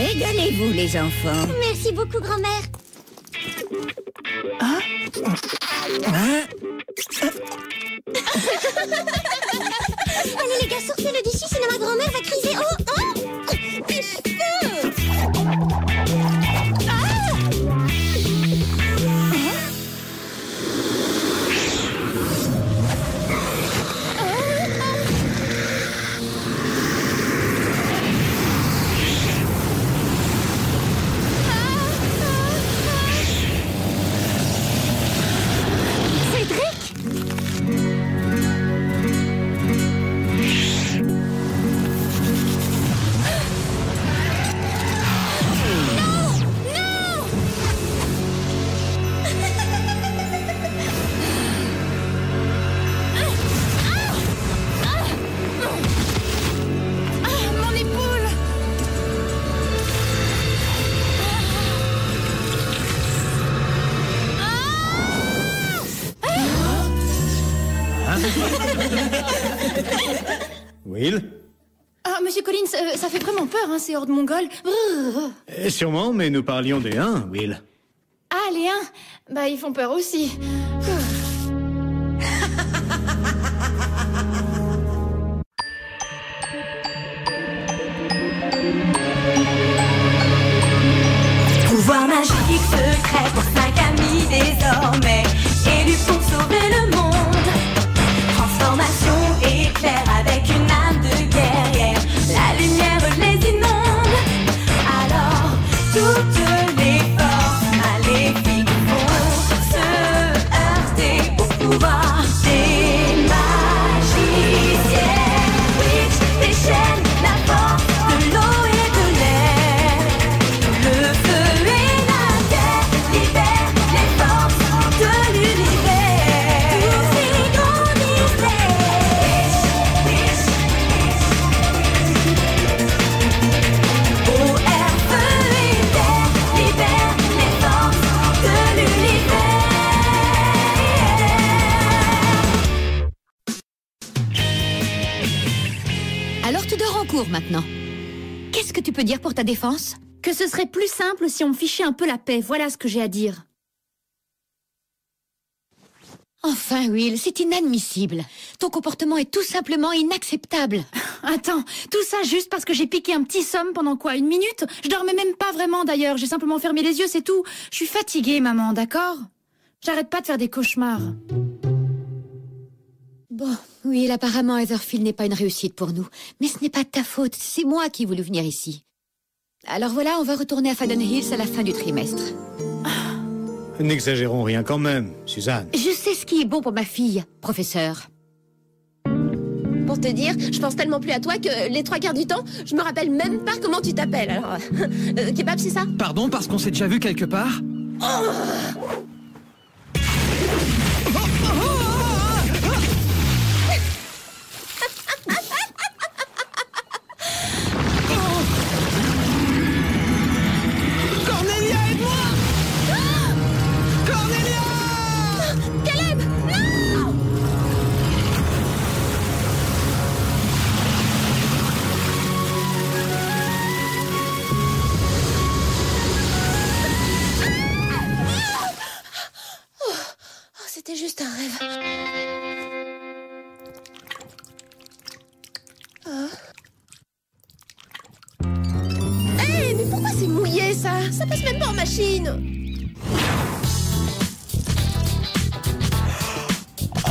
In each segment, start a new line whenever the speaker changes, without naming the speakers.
Régalez-vous, les enfants.
Merci beaucoup, grand-mère.
Hein?
Allez, les gars, sortez-le d'ici, sinon ma grand-mère va criser. Oh, oh, mes cheveux.
Will?
Ah, Monsieur Collins, ça fait vraiment peur, hein, ces hordes mongoles.
Sûrement, mais nous parlions des Huns, Will.
Ah, les Huns? Bah, ils font peur aussi.
Pouvoir magique secret pour 5 amis désormais, élus pour sauver le monde. Transformation éclair avec une âme de guerrière, la lumière les inonde. Alors toutes les forces maléfiques vont se heurter au pouvoir des magiciens. Witch déchaîne la force de l'eau et de l'air. Le feu et la terre libèrent les forces de l'univers. Tous ces grands mystères. Eau, air, feu et terre libèrent les forces de l'univers.
Alors tu dors en cours maintenant. Qu'est-ce que tu peux dire pour ta défense?
Que ce serait plus simple si on me fichait un peu la paix, voilà ce que j'ai à dire.
Enfin, Will, c'est inadmissible. Ton comportement est tout simplement inacceptable.
Attends, tout ça juste parce que j'ai piqué un petit somme pendant quoi, 1 minute? Je dormais même pas vraiment d'ailleurs, j'ai simplement fermé les yeux, c'est tout. Je suis fatiguée, maman, d'accord? J'arrête pas de faire des cauchemars.
Bon, Will, apparemment Heatherfield n'est pas une réussite pour nous. Mais ce n'est pas de ta faute, c'est moi qui ai voulu venir ici. Alors voilà, on va retourner à Faden Hills à la fin du trimestre.
N'exagérons rien quand même, Suzanne.
Je sais ce qui est bon pour ma fille, professeur.
Pour te dire, je pense tellement plus à toi que les 3/4 du temps, je me rappelle même pas comment tu t'appelles. Alors, Kebab, c'est ça?
Pardon, parce qu'on s'est déjà vu quelque part?
Cornelia, aide-moi! Cornelia!
Caleb, non! Oh, c'était juste un rêve. Hey, mais pourquoi c'est mouillé ça? Ça passe même pas en machine.
Oh,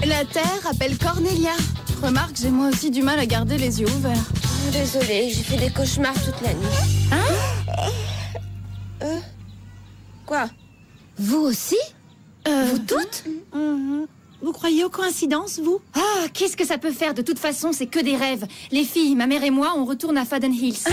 et la Terre appelle Cornelia. Remarque, j'ai moi aussi du mal à garder les yeux ouverts.
Oh, désolée, j'ai fait des cauchemars toute la nuit.
Hein?
Quoi?
Vous aussi? Vous toutes?
Vous croyez aux coïncidences, vous? Ah, qu'est-ce que ça peut faire? De toute façon, c'est que des rêves. Les filles, ma mère et moi, on retourne à Faden Hills.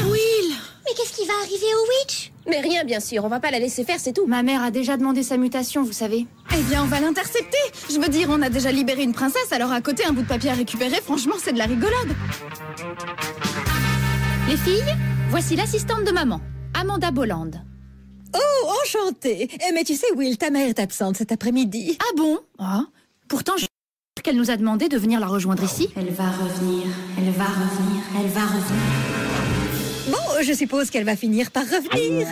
Will! Mais qu'est-ce qui va arriver au Witch?
Mais rien, bien sûr, on va pas la laisser faire, c'est tout.
Ma mère a déjà demandé sa mutation, vous savez.
Eh bien, on va l'intercepter. Je veux dire, on a déjà libéré une princesse, alors à côté, un bout de papier à récupérer, franchement, c'est de la rigolade.
Les filles, voici l'assistante de maman, Amanda Bolland.
Oh, enchantée. Mais tu sais, Will, ta mère est absente cet après-midi.
Ah bon? Ah. Pourtant, je qu'elle nous a demandé de venir la rejoindre ici.
Elle va revenir, elle va revenir, elle va revenir.
Bon, je suppose qu'elle va finir par revenir.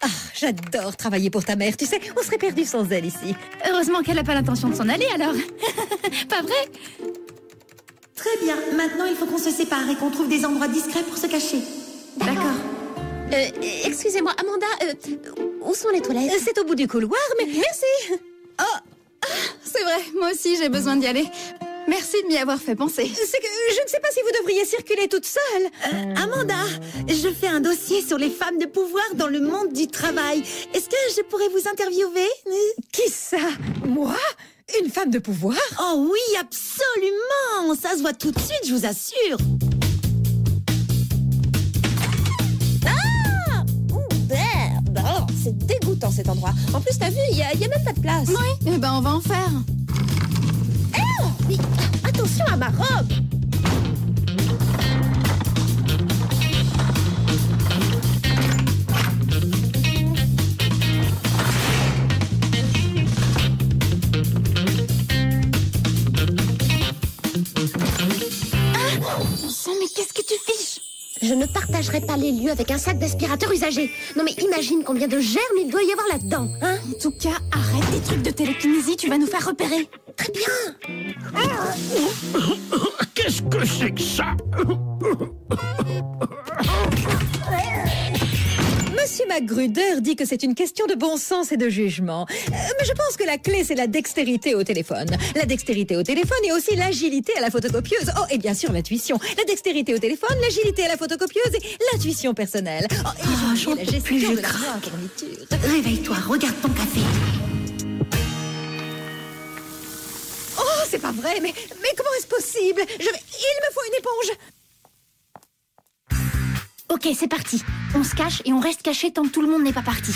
Ah, j'adore travailler pour ta mère, tu sais, on serait perdu sans elle ici.
Heureusement qu'elle n'a pas l'intention de s'en aller, alors. Pas vrai?
Très bien, maintenant il faut qu'on se sépare et qu'on trouve des endroits discrets pour se cacher.
D'accord.
Excusez-moi, Amanda, où sont les toilettes?
C'est au bout du couloir, mais...
Merci. Oh, c'est vrai, moi aussi j'ai besoin d'y aller. Merci de m'y avoir fait penser.
C'est que je ne sais pas si vous devriez circuler toute seule.
Amanda, je fais un dossier sur les femmes de pouvoir dans le monde du travail. Est-ce que je pourrais vous interviewer?
Qui ça? Moi? Une femme de pouvoir?
Oh oui, absolument. Ça se voit tout de suite, je vous assure.
Oh, c'est dégoûtant cet endroit. En plus, t'as vu, il y a même pas de place.
Oui, eh ben on va en faire.
Mais attention à ma robe.
Mais qu'est-ce que tu fiches?
Je ne partagerai pas les lieux avec un sac d'aspirateur usagé. Non mais imagine combien de germes il doit y avoir là-dedans, hein?
En tout cas, arrête tes trucs de télékinésie, tu vas nous faire repérer.
Très bien.
Qu'est-ce que c'est que ça?
Monsieur Magruder dit que c'est une question de bon sens et de jugement. Mais je pense que la clé, c'est la dextérité au téléphone. La dextérité au téléphone et aussi l'agilité à la photocopieuse. Oh, et bien sûr l'intuition. La dextérité au téléphone, l'agilité à la photocopieuse et l'intuition personnelle. Oh, et
j'en
la
peux
gestion
plus, je
de la
craque.
voix en fourniture.
Réveille-toi, regarde ton café.
Oh, c'est pas vrai, mais comment est-ce possible? Il me faut une éponge.
Ok, c'est parti. On se cache et on reste caché tant que tout le monde n'est pas parti.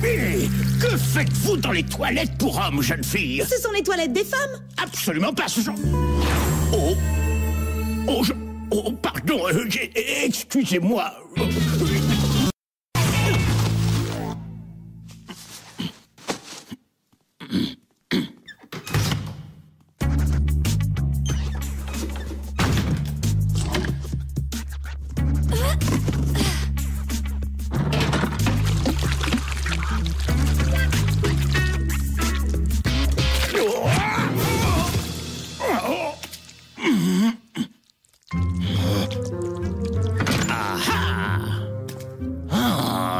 Hé, que faites-vous dans les toilettes pour hommes, jeune fille?
Ce sont les toilettes des femmes.
Absolument pas, ce genre... Oh, pardon, excusez-moi.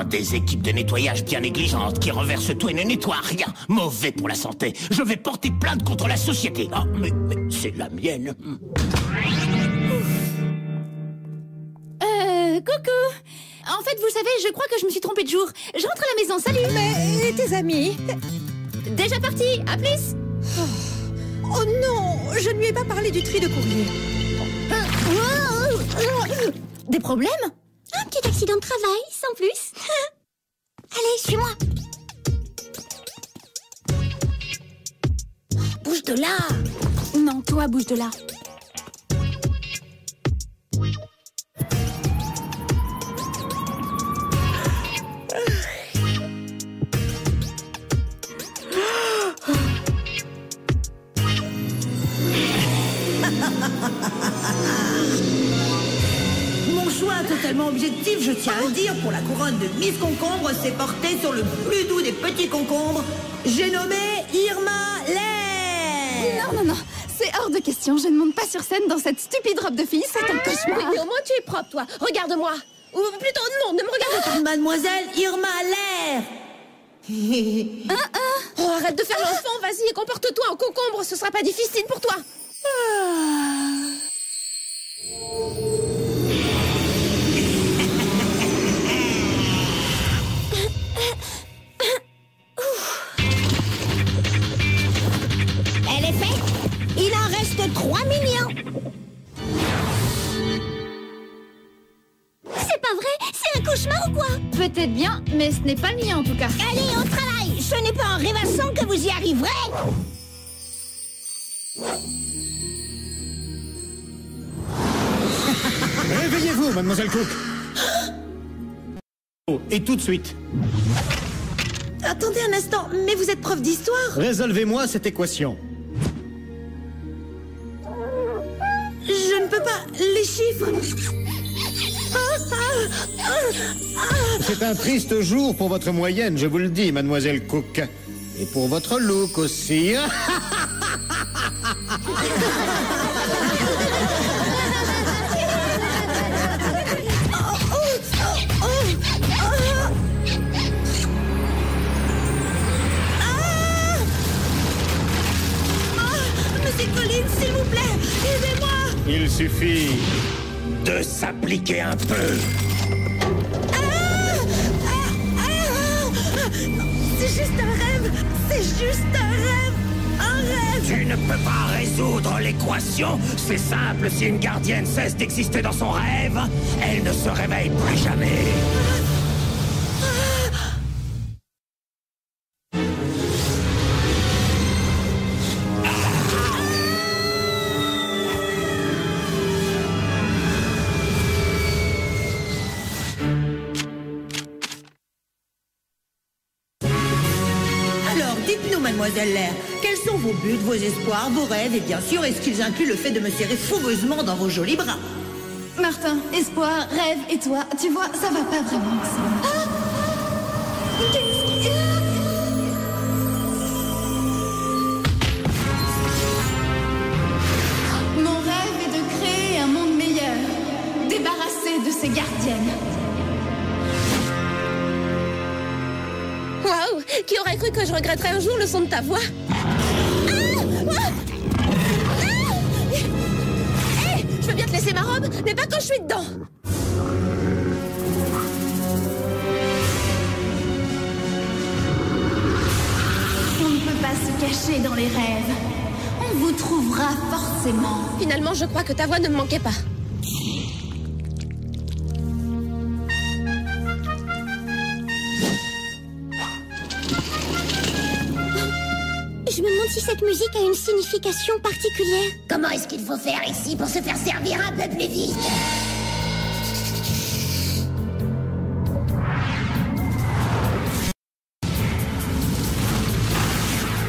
Des équipes de nettoyage bien négligentes qui reversent tout et ne nettoient rien. Mauvais pour la santé. Je vais porter plainte contre la société. Ah, mais c'est la mienne.
Coucou. En fait, vous savez, je crois que je me suis trompée de jour. Je rentre à la maison, salut.
Mais tes amis?
Déjà parti, à plus.
Oh non, je ne lui ai pas parlé du tri de courrier.
Des problèmes?
Un petit accident de travail, sans plus. Allez, suis-moi.
Bouge de là.
Non, toi, bouge de là.
Mon choix totalement objectif, je tiens à le dire, pour la couronne de Miss Concombre, s'est porté sur le plus doux des petits concombres. J'ai nommé Irma Lair.
Non, c'est hors de question. Je ne monte pas sur scène dans cette stupide robe de fille, c'est un cauchemar.
Mais au moins tu es propre, toi. Regarde-moi. Ou plutôt, non, ne me regarde pas.
Mademoiselle Irma Lair.
Oh, arrête de faire l'enfant, vas-y, et comporte-toi en concombre, ce sera pas difficile pour toi.
Elle est faite. Il en reste 3 millions. C'est pas vrai? C'est un cauchemar ou quoi?
Peut-être bien, mais ce n'est pas le mien en tout cas.
Allez, au travail. Ce n'est pas en rêvassant que vous y arriverez.
Réveillez-vous, mademoiselle Cook. Oh, et tout de suite.
Oh,
attendez un instant, mais vous êtes prof d'histoire?
Résolvez-moi cette équation.
Je ne peux pas. Les chiffres.
C'est un triste jour pour votre moyenne, je vous le dis, mademoiselle Cook. Et pour votre look aussi.
Monsieur Collins, s'il vous plaît, aidez-moi.
Il suffit
de s'appliquer un peu.
C'est juste un rêve. C'est juste un rêve. Un rêve.
Tu ne peux pas résoudre l'équation. C'est simple, si une gardienne cesse d'exister dans son rêve, elle ne se réveille plus jamais.
Mademoiselle Lair, quels sont vos buts, vos espoirs, vos rêves et bien sûr, est-ce qu'ils incluent le fait de me serrer fougueusement dans vos jolis bras?
Martin, espoir, rêve et toi, tu vois, ça va pas vraiment ensemble. Mon rêve est de créer un monde meilleur, débarrassé de ces gardiennes.
Waouh! Qui aurait cru que je regretterais un jour le son de ta voix? Hé! Je veux bien te laisser ma robe, mais pas quand je suis dedans!
On ne peut pas se cacher dans les rêves. On vous trouvera forcément.
Finalement, je crois que ta voix ne me manquait pas.
Je me demande si cette musique a une signification particulière.
Comment est-ce qu'il faut faire ici pour se faire servir un peu plus vite?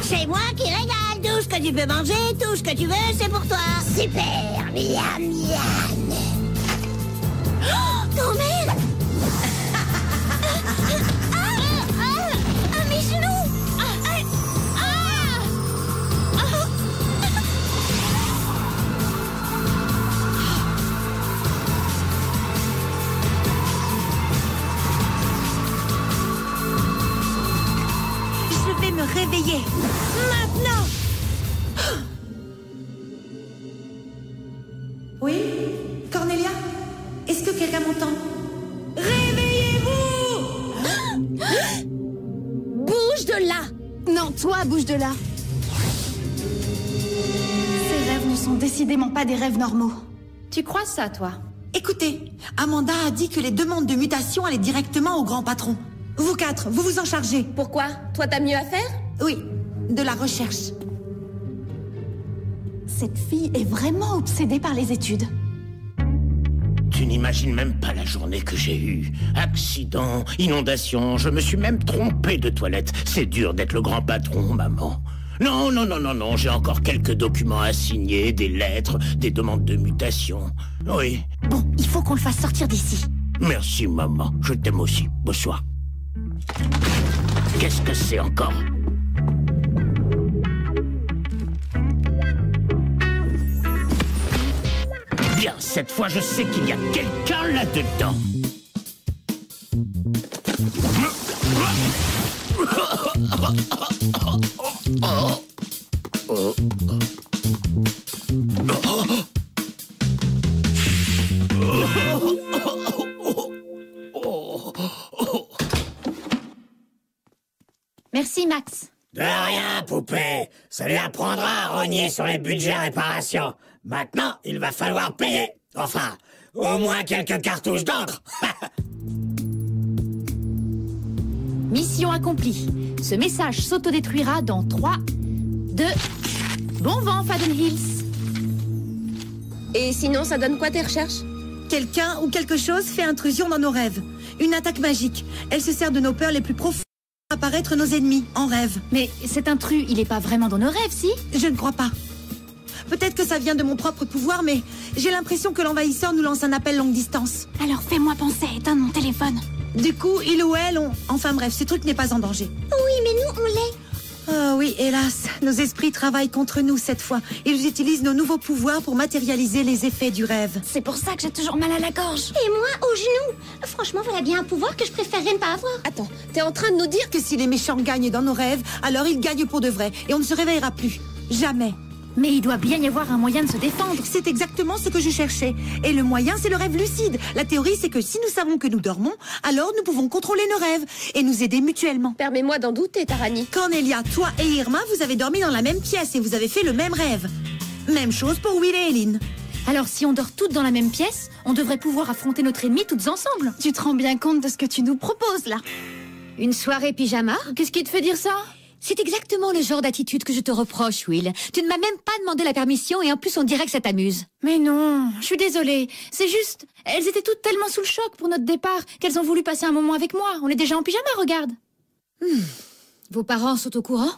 C'est moi qui régale. Tout ce que tu peux manger, tout ce que tu veux, c'est pour toi.
Super, miam miam.
Oh, grand-mère. Mes genoux.
Je vais me réveiller. Maintenant. Oui, Cornelia? Est-ce que quelqu'un m'entend? Réveillez-vous!
Bouge de là!
Non, toi, bouge de là. Ces rêves ne sont décidément pas des rêves normaux.
Tu crois ça, toi?
Écoutez, Amanda a dit que les demandes de mutation allaient directement au grand patron. Vous quatre, vous vous en chargez.
Pourquoi? Toi, t'as mieux à faire?
Oui, de la recherche.
Cette fille est vraiment obsédée par les études.
Tu n'imagines même pas la journée que j'ai eue. Accident, inondation, je me suis même trompé de toilette. C'est dur d'être le grand patron, maman. Non, non, non, non, non, j'ai encore quelques documents à signer, des lettres, des demandes de mutation. Oui.
Bon, il faut qu'on le fasse sortir d'ici.
Merci, maman. Je t'aime aussi. Bonsoir. Qu'est-ce que c'est encore? Bien, cette fois, je sais qu'il y a quelqu'un là-dedans.
Merci, Max.
De rien, poupée. Ça lui apprendra à rogner sur les budgets réparation. Maintenant, il va falloir payer. Enfin, au moins quelques cartouches d'encre.
Mission accomplie. Ce message s'autodétruira dans 3, 2... Bon vent, Faden Hills.
Et sinon, ça donne quoi tes recherches?
Quelqu'un ou quelque chose fait intrusion dans nos rêves. Une attaque magique. Elle se sert de nos peurs les plus profondes
apparaître nos ennemis en rêve.
Mais cet intrus, il est pas vraiment dans nos rêves, si?
Je ne crois pas. Peut-être que ça vient de mon propre pouvoir, mais j'ai l'impression que l'envahisseur nous lance un appel longue distance.
Alors fais-moi penser à éteindre mon téléphone.
Du coup, il ou elle ont... Enfin bref, ce truc n'est pas en danger.
Oui, mais nous, on l'est.
Oh oui, hélas, nos esprits travaillent contre nous cette fois. Ils utilisent nos nouveaux pouvoirs pour matérialiser les effets du rêve.
C'est pour ça que j'ai toujours mal à la gorge.
Et moi, au genou. Franchement, voilà bien un pouvoir que je préférerais ne pas avoir.
Attends, t'es en train de nous dire que si les méchants gagnent dans nos rêves, alors ils gagnent pour de vrai, et on ne se réveillera plus. Jamais.
Mais il doit bien y avoir un moyen de se défendre.
C'est exactement ce que je cherchais. Et le moyen, c'est le rêve lucide. La théorie, c'est que si nous savons que nous dormons, alors nous pouvons contrôler nos rêves et nous aider mutuellement.
Permets-moi d'en douter, Tarani.
Cornelia, toi et Irma, vous avez dormi dans la même pièce et vous avez fait le même rêve. Même chose pour Will et Eileen.
Alors si on dort toutes dans la même pièce, on devrait pouvoir affronter notre ennemi toutes ensemble.
Tu te rends bien compte de ce que tu nous proposes, là?
Une soirée pyjama?
Qu'est-ce qui te fait dire ça?
C'est exactement le genre d'attitude que je te reproche, Will. Tu ne m'as même pas demandé la permission et en plus on dirait que ça t'amuse.
Mais non, je suis désolée. C'est juste, elles étaient toutes tellement sous le choc pour notre départ qu'elles ont voulu passer un moment avec moi. On est déjà en pyjama, regarde.
Vos parents sont au courant?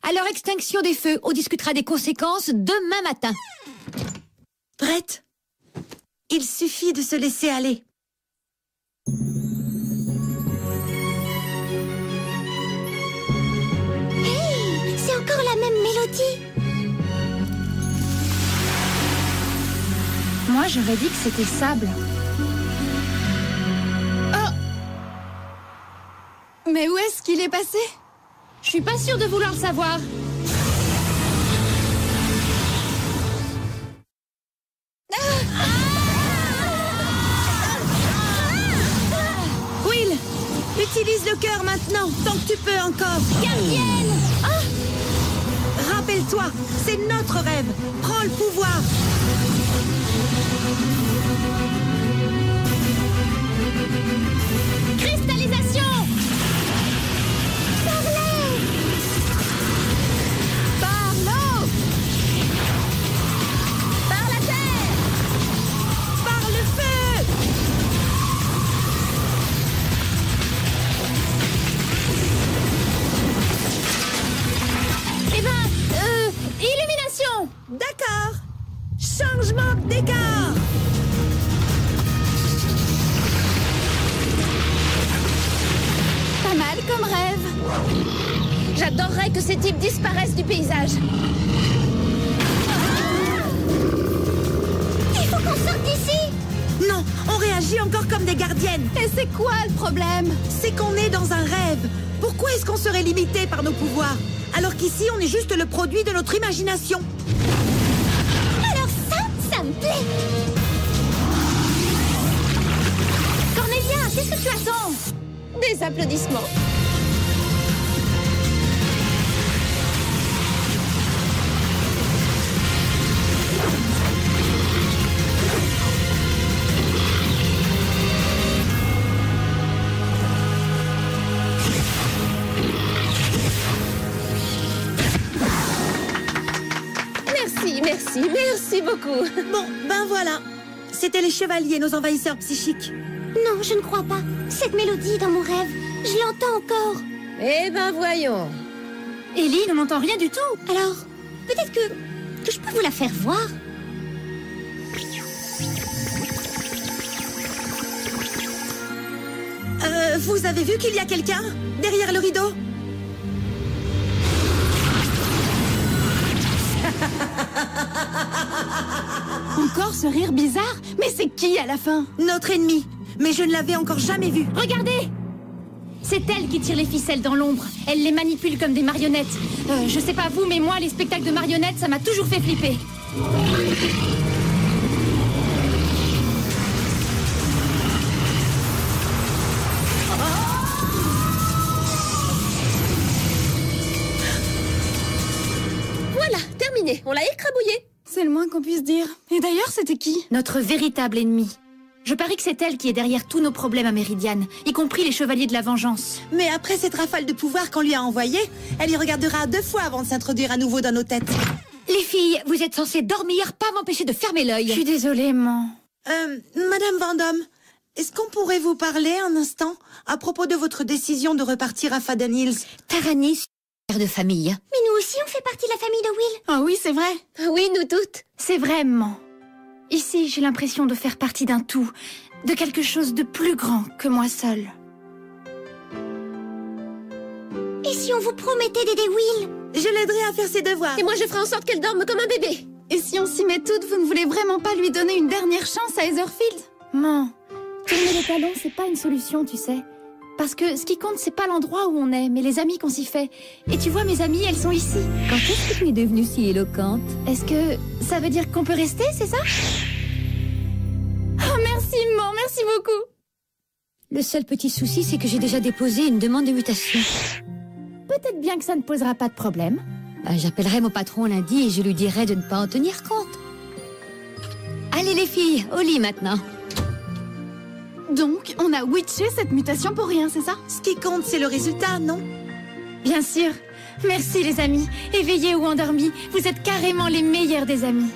Alors, extinction des feux, on discutera des conséquences demain matin.
Prête? Il suffit de se laisser aller.
C'est encore la même mélodie.
Moi, j'aurais dit que c'était sable.
Oh! Mais où est-ce qu'il est passé?
Je suis pas sûre de vouloir le savoir.
Will, utilise le cœur maintenant, tant que tu peux encore.
Gardienne!
Rappelle-toi, c'est notre rêve. Prends le pouvoir.
Cristallisation! Par-les!
Par l'eau!
Par la terre!
Par le feu!
Eh ben, illumination!
D'accord. Changement d'écart.
Pas mal comme rêve.
J'adorerais que ces types disparaissent du paysage.
Il faut qu'on sorte d'ici!
Non, on réagit encore comme des gardiennes.
Et c'est quoi le problème?
C'est qu'on est dans un rêve. Pourquoi est-ce qu'on serait limité par nos pouvoirs? Alors qu'ici, on est juste le produit de notre imagination.
Alors ça me plaît!
Cornelia, qu'est-ce que tu attends?
Des applaudissements. Merci beaucoup.
Bon, ben voilà. C'était les chevaliers, nos envahisseurs psychiques.
Non, je ne crois pas. Cette mélodie dans mon rêve, je l'entends encore.
Eh ben voyons.
Eileen, on n'entend rien du tout.
Alors, peut-être que je peux vous la faire voir.
Vous avez vu qu'il y a quelqu'un derrière le rideau?
Encore ce rire bizarre? Mais c'est qui à la fin?
Notre ennemi. Mais je ne l'avais encore jamais vu.
Regardez! C'est elle qui tire les ficelles dans l'ombre. Elle les manipule comme des marionnettes. Je sais pas vous, mais moi, les spectacles de marionnettes, ça m'a toujours fait flipper.
Voilà, terminé. On l'a écrabouillé.
C'est le moins qu'on puisse dire. Et d'ailleurs, c'était qui?
Notre véritable ennemi. Je parie que c'est elle qui est derrière tous nos problèmes à Méridiane, y compris les chevaliers de la vengeance.
Mais après cette rafale de pouvoir qu'on lui a envoyée, elle y regardera 2 fois avant de s'introduire à nouveau dans nos têtes.
Les filles, vous êtes censées dormir, pas m'empêcher de fermer l'œil.
Je suis désolée, maman.
Madame Vendôme, Est-ce qu'on pourrait vous parler un instant à propos de votre décision de repartir à Faden Hills?
Taranis, père de famille.
Mais nous aussi, on fait partie de la famille de Will.
Ah oui, c'est vrai.
Ah oui, nous toutes.
C'est vraiment. Ici, j'ai l'impression de faire partie d'un tout, de quelque chose de plus grand que moi seule.
Et si on vous promettait d'aider Will?
Je l'aiderai à faire ses devoirs.
Et moi, je ferai en sorte qu'elle dorme comme un bébé.
Et si on s'y met toutes, vous ne voulez vraiment pas lui donner une dernière chance à Heatherfield?
Non. Tourner les talons, c'est pas une solution, tu sais. Parce que ce qui compte, c'est pas l'endroit où on est, mais les amis qu'on s'y fait. Et tu vois, mes amies, elles sont ici.
Quand est-ce que tu es devenue si éloquente?
Est-ce que ça veut dire qu'on peut rester, c'est ça?
Oh, merci, Maman, merci beaucoup.
Le seul petit souci, c'est que j'ai déjà déposé une demande de mutation.
Peut-être bien que ça ne posera pas de problème.
J'appellerai mon patron lundi et je lui dirai de ne pas en tenir compte. Allez les filles, au lit maintenant.
Donc, on a witché cette mutation pour rien, c'est ça?
Ce qui compte, c'est le résultat, non?
Bien sûr. Merci les amis. Éveillés ou endormis, vous êtes carrément les meilleurs des amis.